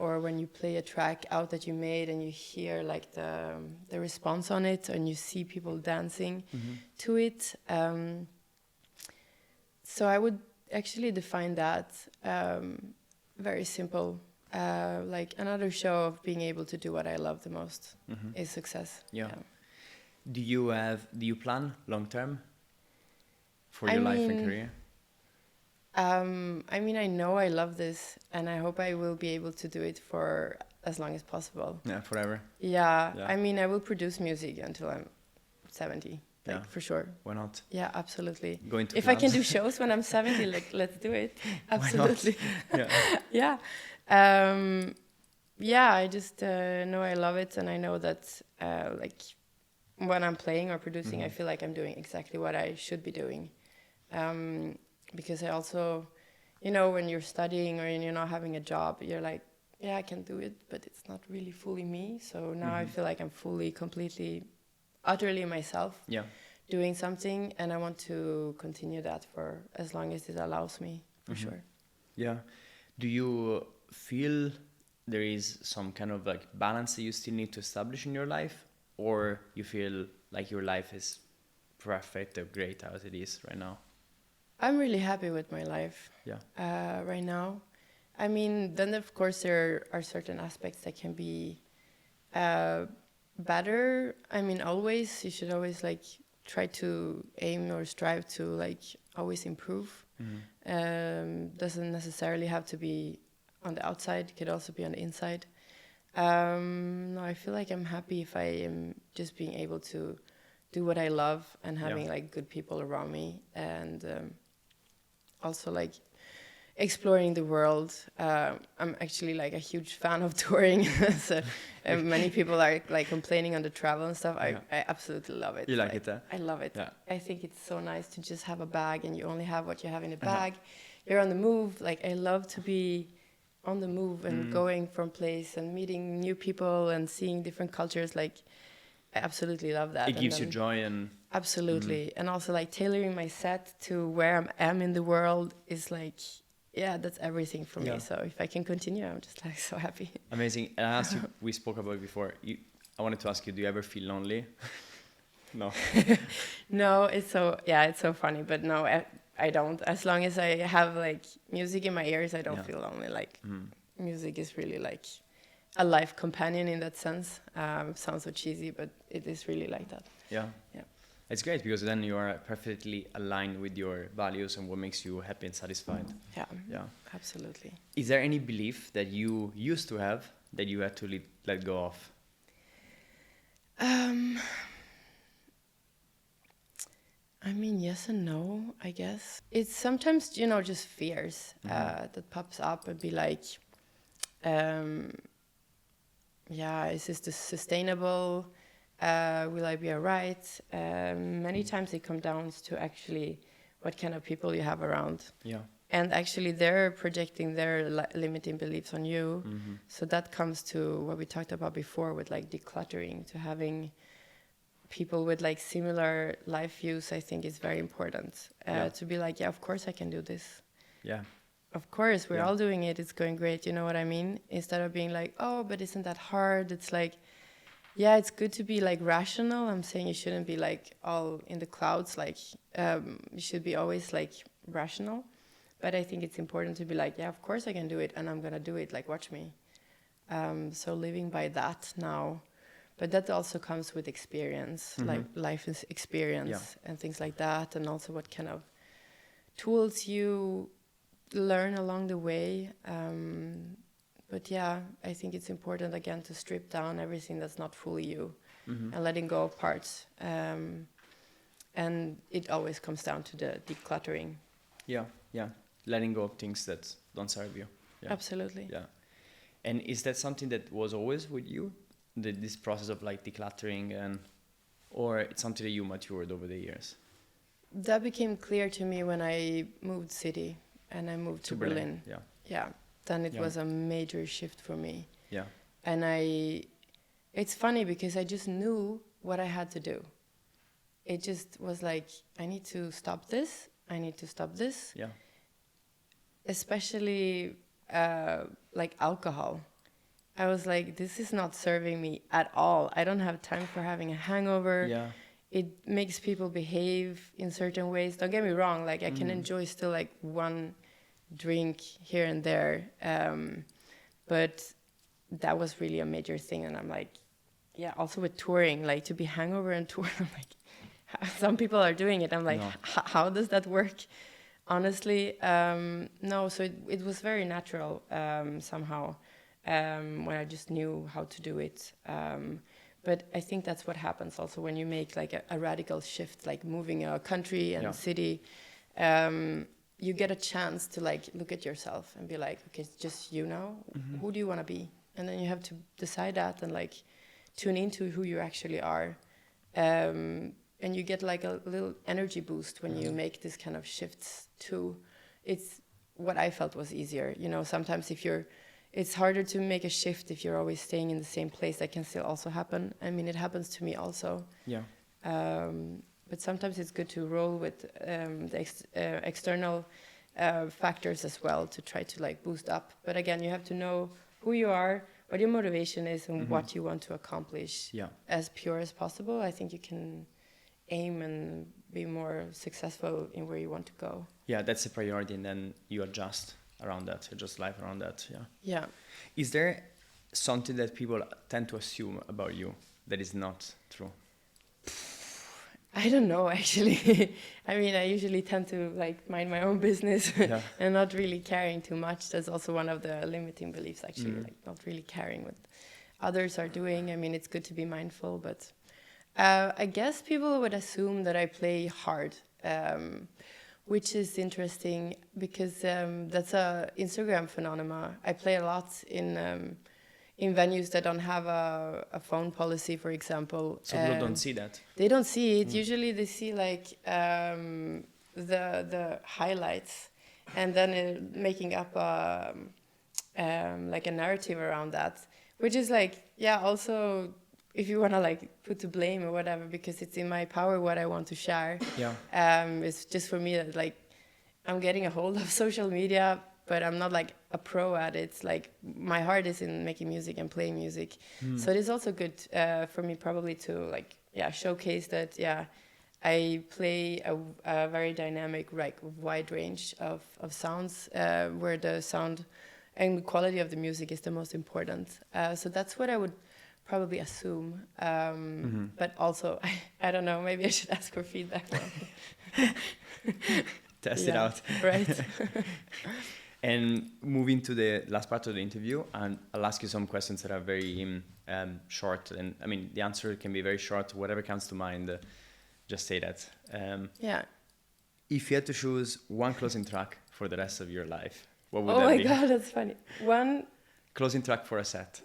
or when you play a track out that you made and you hear like the response on it and you see people dancing to it. So I would actually define that very simple. Like another show of being able to do what I love the most is success. Yeah. Do you plan long term for your life and career? I mean, I know I love this, and I hope I will be able to do it for as long as possible. Yeah, forever. Yeah. Yeah. I mean, I will produce music until I'm 70, like, Yeah. for sure. Why not? Yeah, absolutely. Going to If I can clubs? do shows when I'm 70, like, let's do it. Absolutely. Yeah. Yeah. Yeah, I just know I love it, and I know that like when I'm playing or producing, I feel like I'm doing exactly what I should be doing. Because I also, when you're studying or you're not having a job, you're like, yeah, I can do it, but it's not really fully me. So now I feel like I'm fully, completely, utterly myself. Yeah. Doing something, and I want to continue that for as long as it allows me, for sure. Yeah. Do you feel there is some kind of like balance that you still need to establish in your life, or you feel like your life is perfect or great as it is right now? I'm really happy with my life right now. I mean, then of course there are certain aspects that can be better. I mean, always, you should always like try to aim or strive to like always improve. Doesn't necessarily have to be on the outside, could also be on the inside. No, I feel like I'm happy if I am just being able to do what I love and having like good people around me, and also like exploring the world. I'm actually like a huge fan of touring. So many people are like complaining on the travel and stuff. I absolutely love it. You like it, I love it. Yeah. I think it's so nice to just have a bag and you only have what you have in the bag. You're on the move. Like, I love to be on the move and going from place and meeting new people and seeing different cultures. Like, I absolutely love that. It gives you joy and... Absolutely. And also like tailoring my set to where I am in the world is like, yeah, that's everything for me. So if I can continue, I'm just like so happy. Amazing. And I asked you, we spoke about it before. I wanted to ask you, do you ever feel lonely? No. No, it's so funny. But no, I don't. As long as I have like music in my ears, I don't feel lonely. Like, music is really like a life companion in that sense. Sounds so cheesy, but it is really like that. Yeah. Yeah. It's great because then you are perfectly aligned with your values and what makes you happy and satisfied. Yeah. Yeah. Absolutely. Is there any belief that you used to have that you had to let go of? I mean, yes and no, I guess. It's sometimes, just fears that pops up and be like, is this sustainable? Will I be all right? Many times it comes down to actually what kind of people you have around. Yeah. And actually they're projecting their limiting beliefs on you. So that comes to what we talked about before with like decluttering, to having people with like similar life views. I think is very important to be like, yeah, of course I can do this. Yeah. Of course, we're all doing it. It's going great. You know what I mean? Instead of being like, oh, but isn't that hard? It's like, yeah, it's good to be like rational. I'm saying you shouldn't be like all in the clouds. Like you should be always like rational. But I think it's important to be like, yeah, of course I can do it. And I'm going to do it. Like, watch me. So living by that now. But that also comes with experience, like life is experience and things like that. And also what kind of tools you learn along the way. But yeah, I think it's important again to strip down everything that's not fully you and letting go of parts. And it always comes down to the decluttering. Yeah. Letting go of things that don't serve you. Yeah. Absolutely. Yeah. And is that something that was always with you? This process of like decluttering, or it's something that you matured over the years? That became clear to me when I moved city and I moved to Berlin. Yeah. Then it was a major shift for me. Yeah. And it's funny because I just knew what I had to do. It just was like, I need to stop this. I need to stop this. Yeah. Especially like alcohol. I was like, this is not serving me at all. I don't have time for having a hangover. Yeah. It makes people behave in certain ways. Don't get me wrong. Like I can enjoy still like one drink here and there. But that was really a major thing. And I'm like, yeah, also with touring, like to be hangover and tour, I'm like, some people are doing it. I'm like, No. How does that work? Honestly, no. So it was very natural somehow. When I just knew how to do it. But I think that's what happens also when you make like a radical shift, like moving a country and city. You get a chance to like look at yourself and be like, okay, it's just you now. Who do you want to be? And then you have to decide that and like tune into who you actually are. And you get like a little energy boost when you make this kind of shifts too. It's what I felt was easier. Sometimes it's harder to make a shift if you're always staying in the same place. That can still also happen. I mean, it happens to me also. Yeah. But sometimes it's good to roll with the external factors as well to try to like boost up. But again, you have to know who you are, what your motivation is, and what you want to accomplish as pure as possible. I think you can aim and be more successful in where you want to go. Yeah, that's the priority, and then you adjust around that, adjust life around that. Yeah. Is there something that people tend to assume about you that is not true? I don't know, actually. I mean, I usually tend to like mind my own business and not really caring too much. That's also one of the limiting beliefs, actually, like not really caring what others are doing. I mean, it's good to be mindful, but I guess people would assume that I play hard, which is interesting because that's a Instagram phenomenon. I play a lot in venues that don't have a phone policy, for example. So people don't see that? They don't see it. Usually they see like the highlights and then making up like a narrative around that, which is like, also if you want to like put to blame or whatever, because it's in my power what I want to share. It's just for me that like I'm getting a hold of social media, but I'm not like a pro at it. It's like my heart is in making music and playing music. So it is also good for me probably to like, showcase that, I play a very dynamic, like wide range of sounds where the sound and the quality of the music is the most important. So that's what I would probably assume. But also, I don't know, maybe I should ask for feedback. Test it out. Right. And moving to the last part of the interview, and I'll ask you some questions that are very short. And I mean, the answer can be very short, whatever comes to mind, just say that. Yeah. If you had to choose one closing track for the rest of your life, what would Oh that my be? God, that's funny. One. Closing track for a set.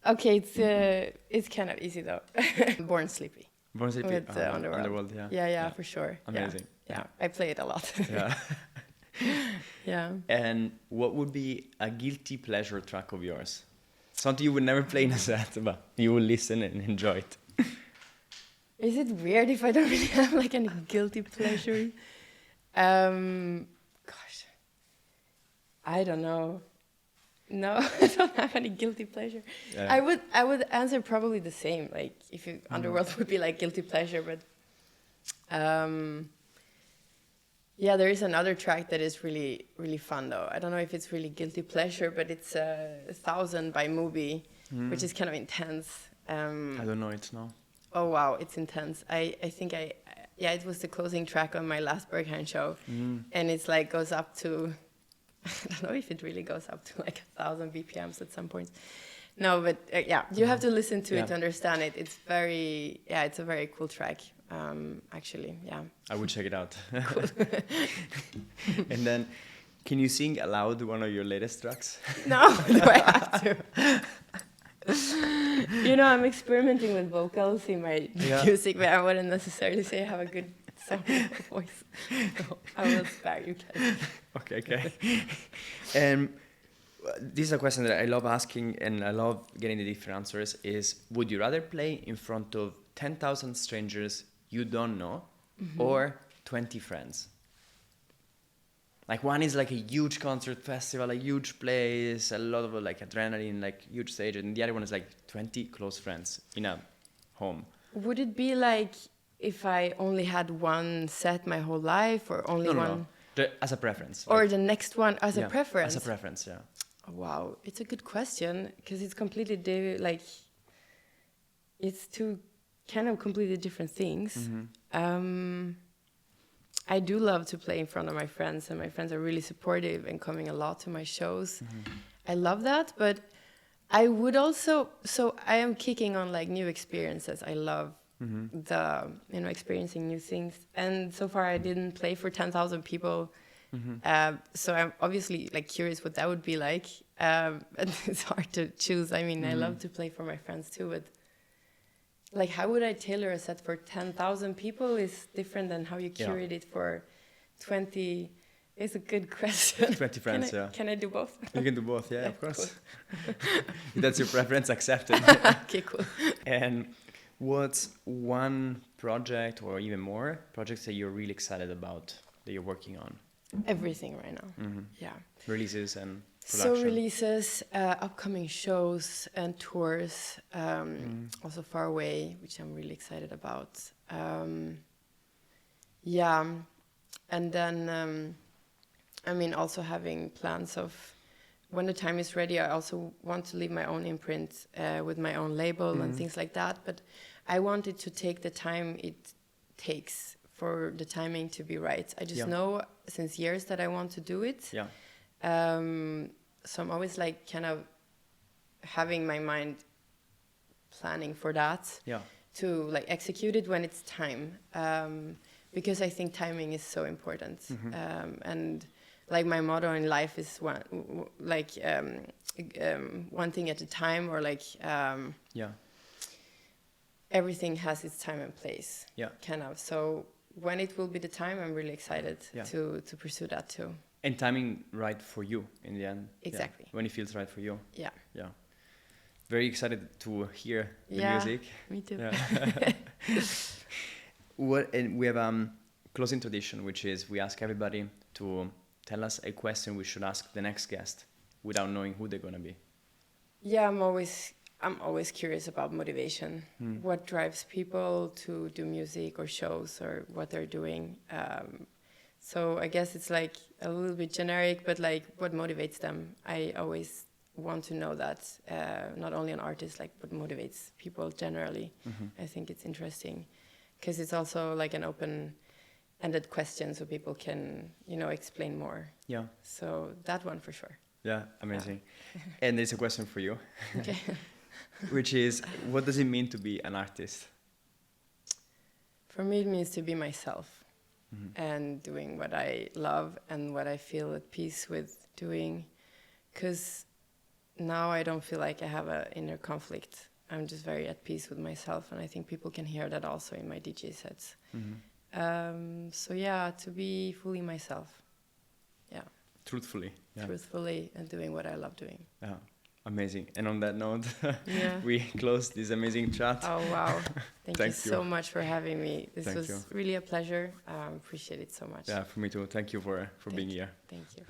Okay, it's kind of easy though. Born Sleepy. Born Sleepy. With Underworld. Yeah. Yeah, for sure. Amazing. Yeah, I play it a lot. Yeah. Yeah. And what would be a guilty pleasure track of yours? Something you would never play in a set, but you will listen and enjoy it. Is it weird if I don't really have like any guilty pleasure? Gosh, I don't know. No, I don't have any guilty pleasure. Yeah. I would answer probably the same. Like if you, Underworld would be like guilty pleasure, but yeah, there is another track that is really, really fun though. I don't know if it's really guilty pleasure, but it's 1000 by Movie, which is kind of intense. I don't know it now. Oh wow, it's intense. I think yeah, it was the closing track on my last Berghain show, and it's like goes up to, I don't know if it really goes up to like 1000 BPMs at some point. No, but yeah, you have to listen to it to understand it. It's very, yeah, it's a very cool track. Actually, yeah. I would check it out. Cool. And then, can you sing aloud one of your latest tracks? No, do I have to? You know, I'm experimenting with vocals in my music, but I wouldn't necessarily say I have a good sounding voice. So I will spare you guys. Okay. This is a question that I love asking, and I love getting the different answers, is would you rather play in front of 10,000 strangers you don't know or 20 friends? Like one is like a huge concert festival, a huge place, a lot of like adrenaline, like huge stage, and the other one is like 20 close friends in a home. Would it be like if I only had one set my whole life, or only one? No. As a preference. Or like, the next one as a preference? As a preference, yeah. Oh, wow, it's a good question, because it's completely it's two kind of completely different things. I do love to play in front of my friends, and my friends are really supportive and coming a lot to my shows. I love that, but I would also, so I am kicking on like new experiences. I love experiencing new things. And so far I didn't play for 10,000 people. So I'm obviously like curious what that would be like. And it's hard to choose. I mean, I love to play for my friends too, but like, how would I tailor a set for 10,000 people is different than how you curate it for 20. It's a good question. 20 friends, Can I do both? You can do both, yeah, of course. Cool. That's your preference, accepted. Okay, cool. And what's one project, or even more projects that you're really excited about, that you're working on? Everything right now. Yeah. Releases and production. So releases, upcoming shows and tours, also far away, which I'm really excited about. Yeah, and then I mean, also having plans of when the time is ready. I also want to leave my own imprint with my own label and things like that. But I wanted to take the time it takes for the timing to be right. I just know since years that I want to do it. Yeah. So I'm always like kind of having my mind planning for that. Yeah. To like execute it when it's time. Because I think timing is so important. And like my motto in life is one thing at a time, or like everything has its time and place. Yeah. Kind of. So when it will be the time, I'm really excited to pursue that too. And timing right for you in the end. Exactly. When it feels right for you. Yeah. Yeah. Very excited to hear the music. Me too. Yeah. And we have a closing tradition, which is we ask everybody to tell us a question we should ask the next guest without knowing who they're going to be. Yeah, I'm always curious about motivation. What drives people to do music or shows or what they're doing. So I guess it's like a little bit generic, but like what motivates them. I always want to know that, not only an artist, like what motivates people generally. I think it's interesting because it's also like an open-ended question, so people can, explain more. Yeah. So that one for sure. Yeah, amazing. And there's a question for you, Okay. which is, what does it mean to be an artist? For me, it means to be myself and doing what I love and what I feel at peace with doing. Because now I don't feel like I have an inner conflict. I'm just very at peace with myself, and I think people can hear that also in my DJ sets. So yeah, to be fully myself. Yeah. Truthfully. Yeah. Truthfully, and doing what I love doing. Yeah. Amazing. And on that note, Yeah. we close this amazing chat. Oh, wow. Thank you Thank so you. much for having me. This Thank was you. really a pleasure. Appreciate it so much. Yeah, for me too. Thank you for being here. Thank you.